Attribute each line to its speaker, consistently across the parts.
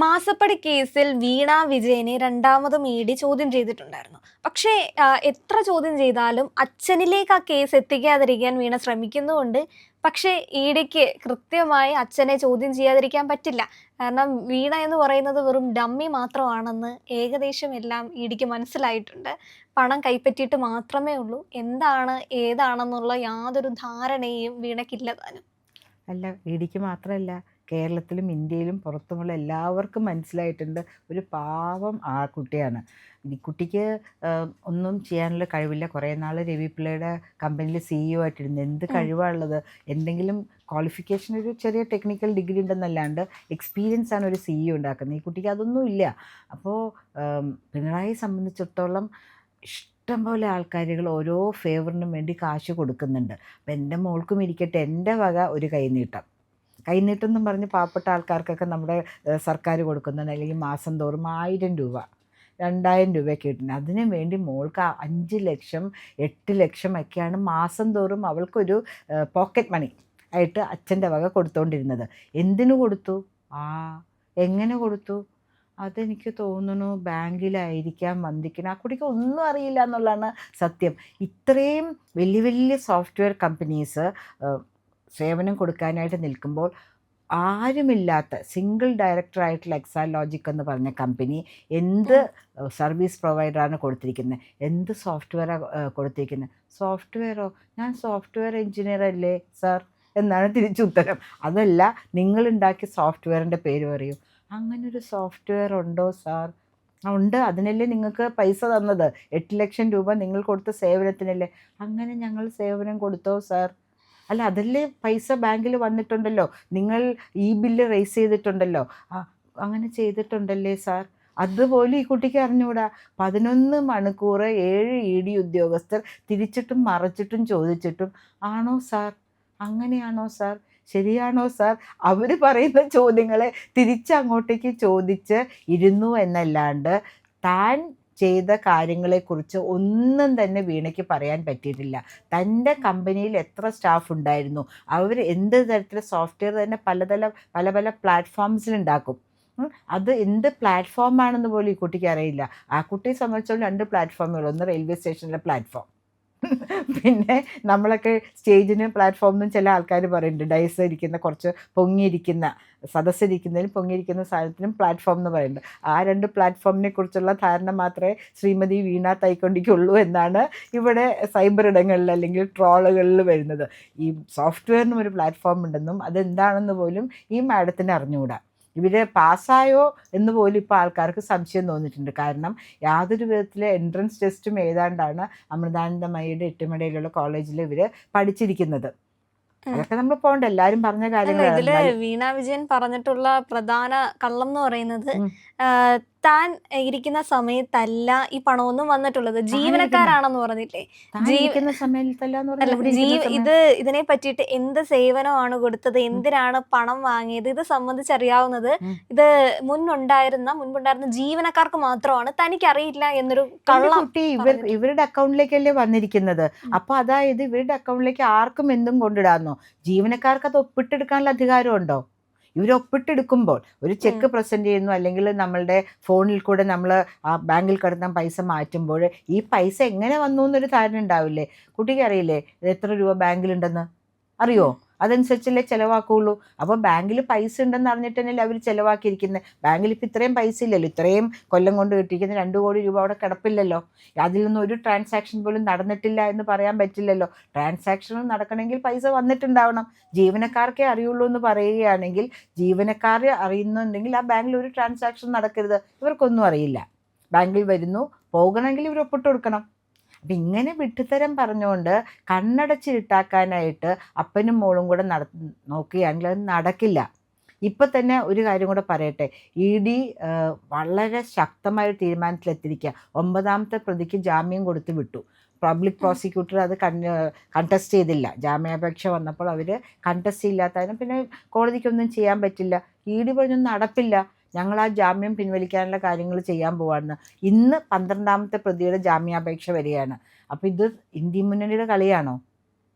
Speaker 1: മാസപ്പടി കേസിൽ വീണ വിജയനെ രണ്ടാമതും ഇഡി ചോദ്യം ചെയ്തിട്ടുണ്ടായിരുന്നു. പക്ഷേ എത്ര ചോദ്യം ചെയ്താലും അച്ഛനിലേക്ക് ആ കേസ് എത്തിക്കാതിരിക്കാൻ വീണ ശ്രമിക്കുന്നുമുണ്ട്. പക്ഷേ ഇഡിക്ക് കൃത്യമായി അച്ഛനെ ചോദ്യം ചെയ്യാതിരിക്കാൻ പറ്റില്ല. കാരണം വീണ എന്ന് പറയുന്നത് വെറും ഡമ്മി മാത്രമാണെന്ന് ഏകദേശം എല്ലാം ഇഡിക്ക് മനസ്സിലായിട്ടുണ്ട്. പണം കൈപ്പറ്റിയിട്ട് മാത്രമേ ഉള്ളൂ. എന്താണ് ഏതാണെന്നുള്ള യാതൊരു ധാരണയും വീണയ്ക്കില്ല താനും.
Speaker 2: അല്ല, ഇടിക്ക് മാത്രമല്ല, കേരളത്തിലും ഇന്ത്യയിലും പുറത്തുമുള്ള എല്ലാവർക്കും മനസ്സിലായിട്ടുണ്ട് ഒരു പാവം ആ കുട്ടിയാണ്. ഈ കുട്ടിക്ക് ഒന്നും ചെയ്യാനുള്ള കഴിവില്ല. കുറേ നാൾ രവി പിള്ളയുടെ കമ്പനിയിൽ CEO ആയിട്ടിരുന്നു. എന്ത് കഴിവാണുള്ളത്? എന്തെങ്കിലും ക്വാളിഫിക്കേഷൻ, ഒരു ചെറിയ ടെക്നിക്കൽ ഡിഗ്രി ഉണ്ടെന്നല്ലാണ്ട് എക്സ്പീരിയൻസ് ആണ് ഒരു CEO ഉണ്ടാക്കുന്നത്. ഈ കുട്ടിക്ക് അതൊന്നും ഇല്ല. അപ്പോൾ പിണറായി സംബന്ധിച്ചിടത്തോളം ഇഷ്ടംപോലെ ആൾക്കാരുകൾ ഓരോ ഫേവറിനും വേണ്ടി കാശ് കൊടുക്കുന്നുണ്ട്. അപ്പം എൻ്റെ മോൾക്കും ഇരിക്കട്ടെ, എൻ്റെ വക ഒരു കൈനീട്ടം എന്നും പറഞ്ഞ് പാവപ്പെട്ട ആൾക്കാർക്കൊക്കെ നമ്മുടെ സർക്കാർ കൊടുക്കുന്നുണ്ട്. അല്ലെങ്കിൽ മാസം തോറും 1000 രൂപ 2000 രൂപയൊക്കെ കിട്ടുന്നത്. അതിനു വേണ്ടി മോൾക്ക് 5 ലക്ഷം 8 ലക്ഷം ഒക്കെയാണ് മാസം തോറും അവൾക്കൊരു പോക്കറ്റ് മണി ആയിട്ട് അച്ഛൻ്റെ വക കൊടുത്തുകൊണ്ടിരുന്നത്. എന്തിനു കൊടുത്തു? എങ്ങനെ കൊടുത്തു? അതെനിക്ക് തോന്നുന്നു ബാങ്കിലായിരിക്കാം വന്നിരിക്കുന്നത്. ആ കുട്ടിക്ക് ഒന്നും അറിയില്ല എന്നുള്ളതാണ് സത്യം. ഇത്രയും വലിയ വലിയ സോഫ്റ്റ്വെയർ കമ്പനീസ് സേവനം കൊടുക്കാനായിട്ട് നിൽക്കുമ്പോൾ ആരുമില്ലാത്ത സിംഗിൾ ഡയറക്ടറായിട്ടുള്ള എക്സാലോജിക് എന്ന് പറഞ്ഞ കമ്പനി എന്ത് സർവീസ് പ്രൊവൈഡറാണ് കൊടുത്തിരിക്കുന്നത്? എന്ത് സോഫ്റ്റ്വെയറാണ് കൊടുത്തിരിക്കുന്നത്? സോഫ്റ്റ്വെയറോ? ഞാൻ സോഫ്റ്റ്വെയർ എഞ്ചിനീയർ അല്ലേ സാർ എന്നാണ് തിരിച്ചുത്തരം. അതല്ല, നിങ്ങളുണ്ടാക്കിയ സോഫ്റ്റ്വെയറിൻ്റെ പേര് പറയൂ. അങ്ങനൊരു സോഫ്റ്റ്വെയർ ഉണ്ടോ സാർ? ഉണ്ട്, അതിനല്ലേ നിങ്ങൾക്ക് പൈസ തന്നത്. 8 ലക്ഷം രൂപ നിങ്ങൾ കൊടുത്ത സേവനത്തിനല്ലേ. അങ്ങനെ ഞങ്ങൾ സേവനം കൊടുത്തോ സാർ? അല്ല, അതല്ലേ പൈസ ബാങ്കിൽ വന്നിട്ടുണ്ടല്ലോ, നിങ്ങൾ ഈ ബില്ല് റേസ് ചെയ്തിട്ടുണ്ടല്ലോ. അങ്ങനെ ചെയ്തിട്ടുണ്ടല്ലേ സാർ? അതുപോലെ ഈ കുട്ടിക്ക് അറിഞ്ഞുകൂടാ. 11 മണിക്കൂർ 7 ED ഉദ്യോഗസ്ഥർ തിരിച്ചിട്ടും മറച്ചിട്ടും ചോദിച്ചിട്ടും ആണോ സാർ, അങ്ങനെയാണോ സാർ, ശരിയാണോ സാർ, അവർ പറയുന്ന ചോദ്യങ്ങളെ തിരിച്ചങ്ങോട്ടേക്ക് ചോദിച്ച് ഇരുന്നു എന്നല്ലാണ്ട് താൻ ചെയ്ത കാര്യങ്ങളെക്കുറിച്ച് ഒന്നും തന്നെ വീണയ്ക്ക് പറയാൻ പറ്റിയിട്ടില്ല. തൻ്റെ കമ്പനിയിൽ എത്ര സ്റ്റാഫ് ഉണ്ടായിരുന്നു, അവർ എന്ത് തരത്തിലുള്ള സോഫ്റ്റ്വെയർ തന്നെ പല പല പ്ലാറ്റ്ഫോംസിലുണ്ടാക്കും. അത് എന്ത് പ്ലാറ്റ്ഫോമാണെന്ന് പോലും ഈ കുട്ടിക്ക് അറിയില്ല. ആ കുട്ടിയെ സംബന്ധിച്ചോളം 2 പ്ലാറ്റ്ഫോമുകൾ. ഒന്ന് റെയിൽവേ സ്റ്റേഷനിലെ പ്ലാറ്റ്ഫോം, പിന്നെ നമ്മളൊക്കെ സ്റ്റേജിന് പ്ലാറ്റ്ഫോമിനും ചില ആൾക്കാർ പറയുന്നുണ്ട്. ഡൈസ് ഇരിക്കുന്ന കുറച്ച് പൊങ്ങിയിരിക്കുന്ന സദസ്സിരിക്കുന്നതിന് പൊങ്ങിയിരിക്കുന്ന സാധനത്തിനും പ്ലാറ്റ്ഫോം എന്ന് പറയുന്നുണ്ട്. ആ 2 പ്ലാറ്റ്ഫോമിനെ കുറിച്ചുള്ള ധാരണ മാത്രമേ ശ്രീമതി വീണ തൈക്കൊണ്ടിക്കുള്ളൂ എന്നാണ് ഇവിടെ സൈബർ ഇടങ്ങളിൽ അല്ലെങ്കിൽ ട്രോളുകളിൽ വരുന്നത്. ഈ സോഫ്റ്റ്വെയറിനും ഒരു പ്ലാറ്റ്ഫോം ഉണ്ടെന്നും അതെന്താണെന്ന് പോലും ഈ മാഡത്തിന് അറിഞ്ഞുകൂടാ. ഇവർ പാസ്സായോ എന്ന് പോലും ഇപ്പോൾ ആൾക്കാർക്ക് സംശയം തോന്നിയിട്ടുണ്ട്. കാരണം യാതൊരു വിധത്തിലെ എൻട്രൻസ് ടെസ്റ്റും എഴുതാണ്ടാണ് അമൃതാനന്ദമയിയുടെ എട്ടുമടയിലുള്ള കോളേജിൽ ഇവർ പഠിച്ചിരിക്കുന്നത്. അതൊക്കെ നമ്മൾ പോകണ്ട, എല്ലാവരും പറഞ്ഞ
Speaker 1: ഇതില്
Speaker 2: കാര്യങ്ങളാണ്.
Speaker 1: വീണ വിജയൻ പറഞ്ഞിട്ടുള്ള പ്രധാന കള്ളം എന്ന് പറയുന്നത് താൻ ഇരിക്കുന്ന സമയത്തല്ല ഈ പണമൊന്നും വന്നിട്ടുള്ളത്, ജീവനക്കാരാണെന്ന് പറഞ്ഞില്ലേ. ഇതിനെ പറ്റിയിട്ട് എന്ത് സേവനമാണ് കൊടുത്തത്, എന്തിനാണ് പണം വാങ്ങിയത്, ഇത് സംബന്ധിച്ചറിയാവുന്നത് മുൻപുണ്ടായിരുന്ന ജീവനക്കാർക്ക് മാത്രമാണ്. തനിക്കറിയില്ല എന്നൊരു കള്ളം
Speaker 2: ഇവരുടെ അക്കൗണ്ടിലേക്കല്ലേ വന്നിരിക്കുന്നത്. അപ്പൊ അതായത് ഇവരുടെ അക്കൗണ്ടിലേക്ക് ആർക്കും എന്തും കൊണ്ടിടാന്നോ? ജീവനക്കാർക്ക് അത് ഒപ്പിട്ടെടുക്കാനുള്ള അധികാരമുണ്ടോ? ഇവർ ഒപ്പിട്ടെടുക്കുമ്പോൾ ഒരു ചെക്ക് പ്രസൻറ്റ് ചെയ്യുന്നു, അല്ലെങ്കിൽ നമ്മളുടെ ഫോണിൽ കൂടെ നമ്മൾ ആ ബാങ്കിൽ കിടന്ന പൈസ മാറ്റുമ്പോൾ ഈ പൈസ എങ്ങനെ വന്നു എന്നൊരു ധാരണ ഉണ്ടാവില്ലേ? കുട്ടിക്ക് അറിയില്ലേ എത്ര രൂപ ബാങ്കിലുണ്ടെന്ന്? അറിയോ? അതനുസരിച്ചല്ലേ ചിലവാക്കുള്ളൂ. അപ്പോൾ ബാങ്കിൽ പൈസ ഉണ്ടെന്ന് അറിഞ്ഞിട്ട് തന്നെയല്ലേ അവർ ചിലവാക്കിയിരിക്കുന്നത്. ബാങ്കിൽ ഇപ്പോൾ ഇത്രയും പൈസ ഇല്ലല്ലോ, ഇത്രയും കൊല്ലം കൊണ്ട് കിട്ടിയിരിക്കുന്ന 2 കോടി രൂപ അവിടെ കിടപ്പില്ലല്ലോ. അതിൽ നിന്ന് ഒരു ട്രാൻസാക്ഷൻ പോലും നടന്നിട്ടില്ല എന്ന് പറയാൻ പറ്റില്ലല്ലോ. ട്രാൻസാക്ഷനുകൾ നടക്കണമെങ്കിൽ പൈസ വന്നിട്ടുണ്ടാവണം. ജീവനക്കാർക്കേ അറിയുള്ളൂ എന്ന് പറയുകയാണെങ്കിൽ, ജീവനക്കാർ അറിയുന്നുണ്ടെങ്കിൽ ആ ബാങ്കിൽ ഒരു ട്രാൻസാക്ഷൻ നടക്കരുത്. ഇവർക്കൊന്നും അറിയില്ല. ബാങ്കിൽ വരുന്നു, പോകണമെങ്കിൽ ഇവർ ഒപ്പിട്ട് കൊടുക്കണം. അപ്പം ഇങ്ങനെ വിട്ടുതരം പറഞ്ഞുകൊണ്ട് കണ്ണടച്ചിട്ടാക്കാനായിട്ട് അപ്പനും മോളും കൂടെ നോക്കുകയാണെങ്കിൽ അത് നടക്കില്ല. ഇപ്പം തന്നെ ഒരു കാര്യം കൂടെ പറയട്ടെ. ED വളരെ ശക്തമായ തീരുമാനത്തിലെത്തിയിരിക്കുക. 9ാമത്തെ പ്രതിക്ക് ജാമ്യം കൊടുത്ത് വിട്ടു. പബ്ലിക് പ്രോസിക്യൂട്ടർ അത് കണ്ടസ്റ്റ് ചെയ്തില്ല. ജാമ്യാപേക്ഷ വന്നപ്പോൾ അവർ കണ്ടസ്റ്റ് ചെയ്യാത്തതിന് പിന്നെ കോടതിക്കൊന്നും ചെയ്യാൻ പറ്റില്ല. ED പറഞ്ഞൊന്നും നടപ്പില്ല, ഞങ്ങൾ ആ ജാമ്യം പിൻവലിക്കാനുള്ള കാര്യങ്ങൾ ചെയ്യാൻ പോവാണ്. ഇന്ന് 12ാമത്തെ പ്രതിയുടെ ജാമ്യാപേക്ഷ വരികയാണ്. അപ്പോൾ ഇത് ഇന്ത്യ മുന്നണിയുടെ കളിയാണോ?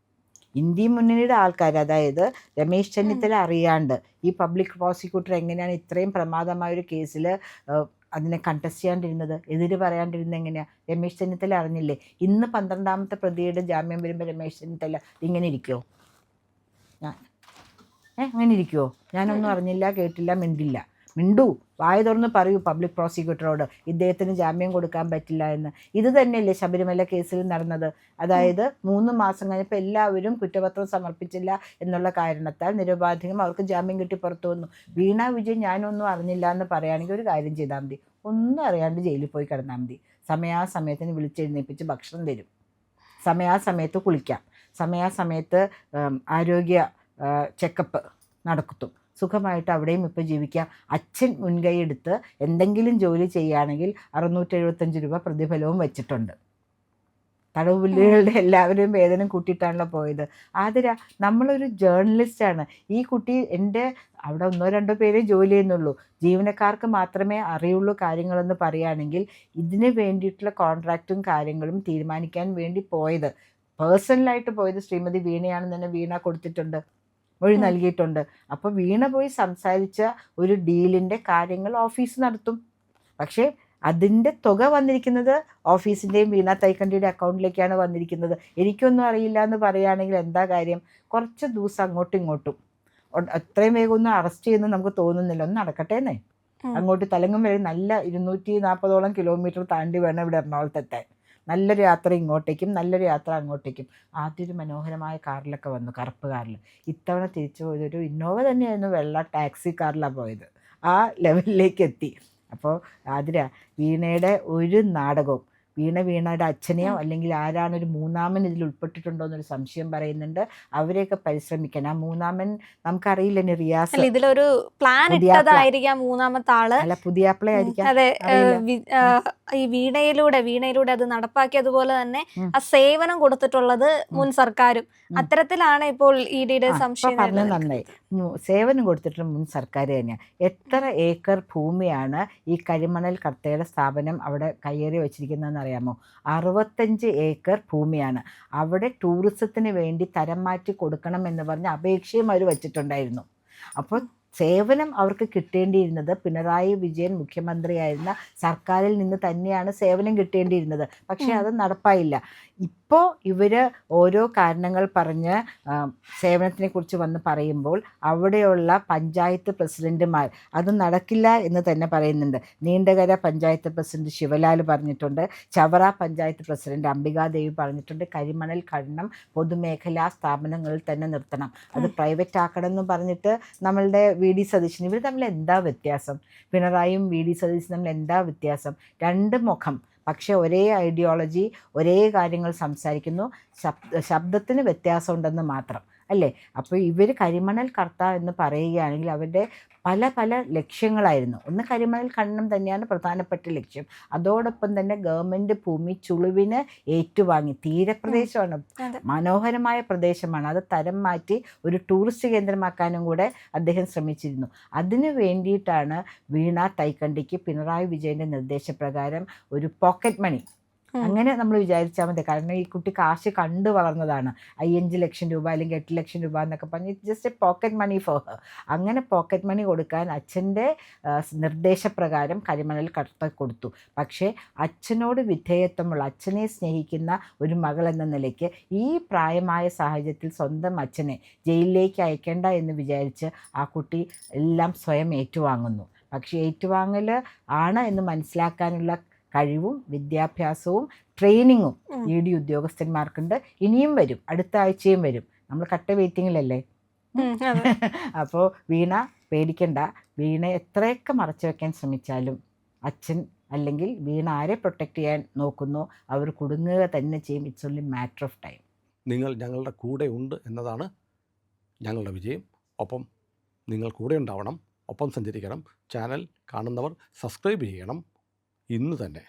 Speaker 2: ഇന്ത്യ മുന്നണിയുടെ ആൾക്കാർ, അതായത് രമേശ് ചെന്നിത്തല അറിയാണ്ട് ഈ പബ്ലിക് പ്രോസിക്യൂട്ടർ എങ്ങനെയാണ് ഇത്രയും പ്രമാദമായ ഒരു കേസിൽ അതിനെ കണ്ടസ്റ്റ് ചെയ്യാണ്ടിരുന്നത്, എതിര് പറയാണ്ടിരുന്നത് എങ്ങനെയാണ്? രമേശ് ചെന്നിത്തല അറിഞ്ഞില്ലേ? ഇന്ന് 12ാമത്തെ പ്രതിയുടെ ജാമ്യം വരുമ്പോൾ രമേശ് ചെന്നിത്തല ഇങ്ങനെ ഇരിക്കുമോ? അങ്ങനെ ഇരിക്കുമോ? ഞാനൊന്നും അറിഞ്ഞില്ല, കേട്ടില്ല, മിണ്ടൂ, വായ തുറന്ന് പറയൂ പബ്ലിക് പ്രോസിക്യൂട്ടറോട് ഇദ്ദേഹത്തിന് ജാമ്യം കൊടുക്കാൻ പറ്റില്ല എന്ന്. ഇത് തന്നെയല്ലേ ശബരിമല കേസിൽ നടന്നത്? അതായത് 3 മാസം കഴിഞ്ഞപ്പോൾ എല്ലാവരും കുറ്റപത്രം സമർപ്പിച്ചില്ല എന്നുള്ള കാരണത്താൽ നിരുപാധികം അവർക്ക് ജാമ്യം കിട്ടി പുറത്തു വന്നു. വീണ വിജയൻ ഞാനൊന്നും അറിഞ്ഞില്ല എന്ന് പറയുകയാണെങ്കിൽ ഒരു കാര്യം ചെയ്താൽ മതി, ഒന്നും അറിയാണ്ട് ജയിലിൽ പോയി കിടന്നാൽ മതി. സമയാസമയത്തിന് വിളിച്ചെഴുന്നേൽപ്പിച്ച് ഭക്ഷണം തരും, സമയാസമയത്ത് കുളിക്കാം, സമയാസമയത്ത് ആരോഗ്യ ചെക്കപ്പ് നടത്തും, സുഖമായിട്ട് അവിടെയും ഇപ്പോൾ ജീവിക്കാം. അച്ഛൻ മുൻകൈ എടുത്ത് എന്തെങ്കിലും ജോലി ചെയ്യുകയാണെങ്കിൽ 675 രൂപ പ്രതിഫലവും വെച്ചിട്ടുണ്ട്. തടവുപുള്ളികളുടെ എല്ലാവരും വേതനം കൂട്ടിയിട്ടാണല്ലോ പോയത്. ആതിര, നമ്മളൊരു ജേർണലിസ്റ്റാണ്. ഈ കുട്ടി എൻ്റെ അവിടെ 1-2 പേരേ ജോലി ചെയ്യുന്നുള്ളൂ, ജീവനക്കാർക്ക് മാത്രമേ അറിയുള്ളൂ കാര്യങ്ങളെന്ന് പറയുകയാണെങ്കിൽ ഇതിന് വേണ്ടിയിട്ടുള്ള കോൺട്രാക്റ്റും കാര്യങ്ങളും തീരുമാനിക്കാൻ വേണ്ടി പോയത്, പേഴ്സണലായിട്ട് പോയത് ശ്രീമതി വീണയാണെന്ന് തന്നെ വീണ കൊടുത്തിട്ടുണ്ട്, മൊഴി നൽകിയിട്ടുണ്ട്. അപ്പോൾ വീണ പോയി സംസാരിച്ച ഒരു ഡീലിൻ്റെ കാര്യങ്ങൾ ഓഫീസ് നടത്തും. പക്ഷേ അതിൻ്റെ തുക വന്നിരിക്കുന്നത് ഓഫീസിൻ്റെയും വീണ തൈക്കണ്ടിയുടെ അക്കൗണ്ടിലേക്കാണ് വന്നിരിക്കുന്നത്. എനിക്കൊന്നും അറിയില്ല എന്ന് പറയുകയാണെങ്കിൽ എന്താ കാര്യം? കുറച്ച് ദിവസം അങ്ങോട്ടും ഇങ്ങോട്ടും അത്രയും വേഗം ഒന്നും അറസ്റ്റ് ചെയ്യുന്നത് നമുക്ക് തോന്നുന്നില്ല. ഒന്ന് നടക്കട്ടേന്നേ, അങ്ങോട്ട് തലങ്ങും വരെ നല്ല 240ഓളം കിലോമീറ്റർ താണ്ടി വേണം ഇവിടെ എറണാകുളത്തെത്താൻ. നല്ലൊരു യാത്ര ഇങ്ങോട്ടേക്കും, നല്ലൊരു യാത്ര അങ്ങോട്ടേക്കും. ആദ്യം ഒരു മനോഹരമായ കാറിലൊക്കെ വന്നു, കറുപ്പ് കാറിൽ. ഇത്തവണ തിരിച്ചു പോയതൊരു ഇന്നോവ തന്നെയായിരുന്നു, വെള്ള ടാക്സി കാറിലാണ് പോയത്. ആ ലെവലിലേക്ക് എത്തി. അപ്പോൾ ആതിര, വീണയുടെ ഒരു നാടകവും, വീണയുടെ അച്ഛനെയോ അല്ലെങ്കിൽ ആരാണ് ഒരു മൂന്നാമൻ ഇതിൽ ഉൾപ്പെട്ടിട്ടുണ്ടോ എന്നൊരു സംശയം പറയുന്നുണ്ട്. അവരെയൊക്കെ പരിശ്രമിക്കാൻ. ആ മൂന്നാമൻ നമുക്കറിയില്ല, ഇനി റിയാസ്
Speaker 1: ഇതിലൊരു പ്ലാൻ ഇട്ടതായിരിക്കാം മൂന്നാമത്തെ ആള്.
Speaker 2: അല്ല, പുതിയാപ്പിള ആയിരിക്കാം.
Speaker 1: അതെ, ഈ വീണയിലൂടെ അത് നടപ്പാക്കിയതുപോലെ തന്നെ ആ സേവനം കൊടുത്തിട്ടുള്ളത് മുൻ സർക്കാരും. അത്തരത്തിലാണ് ഇപ്പോൾ ഇഡിയുടെ സംശയം.
Speaker 2: പറഞ്ഞത് നന്നായി, സേവനം കൊടുത്തിട്ടുള്ള മുൻ സർക്കാർ തന്നെയാണ്. എത്ര ഏക്കർ ഭൂമിയാണ് ഈ കരിമണൽ കർത്തയുടെ സ്ഥാപനം അവിടെ കയ്യേറി വെച്ചിരിക്കുന്നതെന്ന് അറിയാമോ? 65 ഏക്കർ ഭൂമിയാണ്. അവിടെ ടൂറിസത്തിന് വേണ്ടി തരം മാറ്റി കൊടുക്കണമെന്ന് പറഞ്ഞ് അപേക്ഷയും അവർ വച്ചിട്ടുണ്ടായിരുന്നു. അപ്പോൾ സേവനം അവർക്ക് കിട്ടേണ്ടിയിരുന്നത് പിണറായി വിജയൻ മുഖ്യമന്ത്രിയായിരുന്ന സർക്കാരിൽ നിന്ന് തന്നെയാണ് സേവനം കിട്ടേണ്ടിയിരുന്നത്. പക്ഷേ അത് നടപ്പായില്ല. ഇപ്പോൾ ഇവർ ഓരോ കാരണങ്ങൾ പറഞ്ഞ് സേവനത്തിനെ കുറിച്ച് വന്ന് പറയുമ്പോൾ അവിടെയുള്ള പഞ്ചായത്ത് പ്രസിഡന്റുമാർ അത് നടക്കില്ല എന്ന് തന്നെ പറയുന്നുണ്ട്. നീണ്ടകര പഞ്ചായത്ത് പ്രസിഡന്റ് ശിവലാൽ പറഞ്ഞിട്ടുണ്ട്, ചവറ പഞ്ചായത്ത് പ്രസിഡന്റ് അംബികാദേവി പറഞ്ഞിട്ടുണ്ട്, കരിമണൽ ഖനനം പൊതുമേഖലാ സ്ഥാപനങ്ങളിൽ തന്നെ നിർത്തണം, അത് പ്രൈവറ്റ് ആക്കണം എന്ന് പറഞ്ഞിട്ട് നമ്മളുടെ വി.ഡി. സതീശൻ, ഇവർ തമ്മിൽ എന്താ വ്യത്യാസം? പിണറായിയും വി.ഡി. സതീശൻ തമ്മിൽ എന്താ വ്യത്യാസം? രണ്ട് മുഖം, പക്ഷെ ഒരേ ഐഡിയോളജി, ഒരേ കാര്യങ്ങൾ സംസാരിക്കുന്നു, ശബ്ദത്തിന് വ്യത്യാസമുണ്ടെന്ന് മാത്രം അല്ലേ? അപ്പോൾ ഇവർ കരിമണൽ കർത്ത എന്ന് പറയുകയാണെങ്കിൽ അവരുടെ പല പല ലക്ഷ്യങ്ങളായിരുന്നു. ഒന്ന് കരിമണൽ ഖനനം തന്നെയാണ് പ്രധാനപ്പെട്ട ലക്ഷ്യം. അതോടൊപ്പം തന്നെ ഗവൺമെൻറ് ഭൂമി ചുളുവിന് ഏറ്റുവാങ്ങി, തീരപ്രദേശമാണ്, മനോഹരമായ പ്രദേശമാണ്, അത് തരം മാറ്റി ഒരു ടൂറിസ്റ്റ് കേന്ദ്രമാക്കാനും കൂടെ അദ്ദേഹം ശ്രമിച്ചിരുന്നു. അതിനു വേണ്ടിയിട്ടാണ് വീണ തൈക്കണ്ടിക്ക് പിണറായി വിജയൻ്റെ നിർദ്ദേശപ്രകാരം ഒരു പോക്കറ്റ് മണി, അങ്ങനെ നമ്മൾ വിചാരിച്ചാൽ മതി. കാരണം ഈ കുട്ടി കാശ് കണ്ടു വളർന്നതാണ്. 5 ലക്ഷം രൂപ അല്ലെങ്കിൽ 8 ലക്ഷം രൂപ എന്നൊക്കെ പറഞ്ഞ് just a pocket money for her. അങ്ങനെ പോക്കറ്റ് മണി കൊടുക്കാൻ അച്ഛൻ്റെ നിർദ്ദേശപ്രകാരം കരിമണൽ കടത്ത കൊടുത്തു. പക്ഷേ അച്ഛനോട് വിധേയത്വമുള്ള, അച്ഛനെ സ്നേഹിക്കുന്ന ഒരു മകൾ എന്ന നിലയ്ക്ക് ഈ പ്രായമായ സാഹചര്യത്തിൽ സ്വന്തം അച്ഛനെ ജയിലിലേക്ക് അയക്കേണ്ട എന്ന് വിചാരിച്ച് ആ കുട്ടി എല്ലാം സ്വയം ഏറ്റുവാങ്ങുന്നു. പക്ഷേ ഏറ്റുവാങ്ങൽ ആണ് എന്ന് മനസ്സിലാക്കാനുള്ള കഴിവും വിദ്യാഭ്യാസവും ട്രെയിനിങ്ങും ഇ.ഡി. ഉദ്യോഗസ്ഥന്മാർക്കുണ്ട്. ഇനിയും വരും, അടുത്ത ആഴ്ചയും വരും. നമ്മൾ കട്ട വെയിറ്റിങ്ങിലല്ലേ. അപ്പോൾ വീണ പേടിക്കണ്ട. വീണ എത്രയൊക്കെ മറച്ചു വയ്ക്കാൻ ശ്രമിച്ചാലും അച്ഛൻ അല്ലെങ്കിൽ വീണ ആരെ പ്രൊട്ടക്റ്റ് ചെയ്യാൻ നോക്കുന്നോ അവർ കുടുങ്ങുക തന്നെ ചെയ്യും. It's only matter of time.
Speaker 3: നിങ്ങൾ ഞങ്ങളുടെ കൂടെ ഉണ്ട് എന്നതാണ് ഞങ്ങളുടെ വിജയം. ഒപ്പം നിങ്ങൾ കൂടെ ഉണ്ടാവണം, ഒപ്പം സഞ്ചരിക്കണം. ചാനൽ കാണുന്നവർ സബ്സ്ക്രൈബ് ചെയ്യണം ഇന്ന് തന്നെ.